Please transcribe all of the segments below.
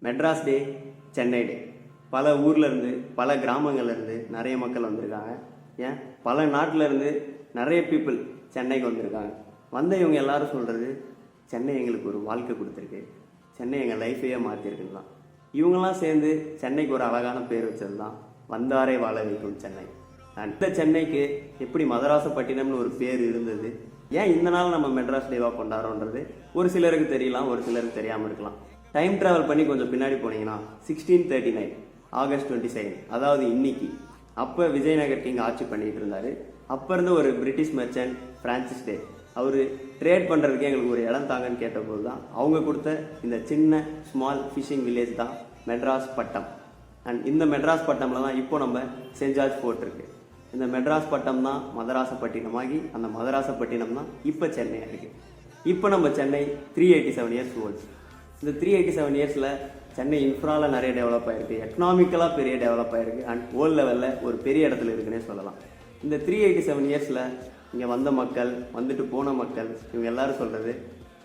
மெட்ராஸ் டே, சென்னை டே. பல ஊர்லேருந்து பல கிராமங்கள்லேருந்து நிறைய மக்கள் வந்திருக்காங்க. ஏன் பல நாட்டிலேருந்து நிறைய பீப்புள் சென்னைக்கு வந்திருக்காங்க. வந்த இவங்க எல்லாரும் சொல்கிறது சென்னை எங்களுக்கு ஒரு வாழ்க்கை கொடுத்துருக்கு, சென்னை எங்கள் லைஃபையே மாற்றிருக்குன்னு தான். இவங்கெல்லாம் சேர்ந்து சென்னைக்கு ஒரு அழகான பேர் வச்சது தான் வந்தாரை வாழ வைக்கும் சென்னை. அந்த சென்னைக்கு எப்படி மதராசப்பட்டினம்னு ஒரு பேர் இருந்தது, ஏன் இந்த நாள் நம்ம மெட்ராஸ் டேவாக கொண்டாடுறோன்றது ஒரு சிலருக்கு தெரியலாம், ஒரு சிலருக்கு தெரியாமல் இருக்கலாம். டைம் ட்ராவல் பண்ணி கொஞ்சம் பின்னாடி போனீங்கன்னா 1639 ஆகஸ்ட் 22, அதாவது இன்னைக்கு, அப்போ விஜயநகர் கிங் ஆட்சி பண்ணிட்டு இருந்தார். அப்போ இருந்து ஒரு பிரிட்டிஷ் மெர்ச்சன்ட் பிரான்சிஸ் டே அவர் ட்ரேட் பண்ணுறதுக்கு எங்களுக்கு ஒரு இடம் தாங்கன்னு கேட்டபோது தான் அவங்க கொடுத்த இந்த சின்ன ஸ்மால் ஃபிஷிங் வில்லேஜ் தான் மெட்ராஸ் பட்டம். அண்ட் இந்த மெட்ராஸ் பட்டமில் தான் இப்போ நம்ம சென்ட் ஜார்ஜ் ஃபோர்ட் இருக்கு. இந்த மெட்ராஸ் பட்டம் தான் மதராசப்பட்டினமாகி அந்த மதராசப்பட்டினம் தான் இப்போ சென்னையாக இருக்குது. இப்போ நம்ம சென்னை 387 இயர்ஸ் ஓல்டு. இந்த 387 இயர்ஸில் சென்னை இன்ஃப்ராவில் நிறைய டெவலப் ஆகிருக்கு, எக்கனாமிக்கலாக பெரிய டெவலப் ஆகிருக்கு, அண்ட் வேர்ல்டு லெவலில் ஒரு பெரிய இடத்துல இருக்குன்னே சொல்லலாம். இந்த 387 இயர்ஸில் இங்கே வந்த மக்கள், வந்துட்டு போன மக்கள், இவங்க எல்லாரும் சொல்கிறது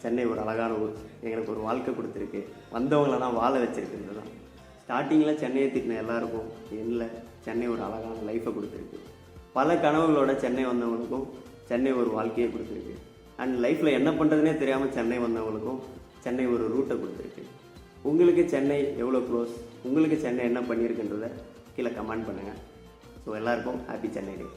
சென்னை ஒரு அழகான ஊர், எங்களுக்கு ஒரு வாழ்க்கை கொடுத்துருக்கு, வந்தவங்களெல்லாம் வாழ வச்சிருக்குன்றது தான். ஸ்டார்டிங்கில் சென்னையை திட்டின எல்லாருக்கும் இல்லை, சென்னை ஒரு அழகான லைஃப்பை கொடுத்துருக்கு. பல கனவுகளோட சென்னை வந்தவங்களுக்கும் சென்னை ஒரு வாழ்க்கையை கொடுத்துருக்கு. அண்ட் லைஃப்பில் என்ன பண்ணுறதுனே தெரியாமல் சென்னை வந்தவங்களுக்கும் சென்னை ஒரு ரூட்டை கொடுத்துருக்கு. உங்களுக்கு சென்னை எவ்வளோ க்ளோஸ், உங்களுக்கு சென்னை என்ன பண்ணியிருக்குன்றதை கீழே கமெண்ட் பண்ணுங்கள். ஸோ எல்லாருக்கும் ஹாப்பி சென்னை டே.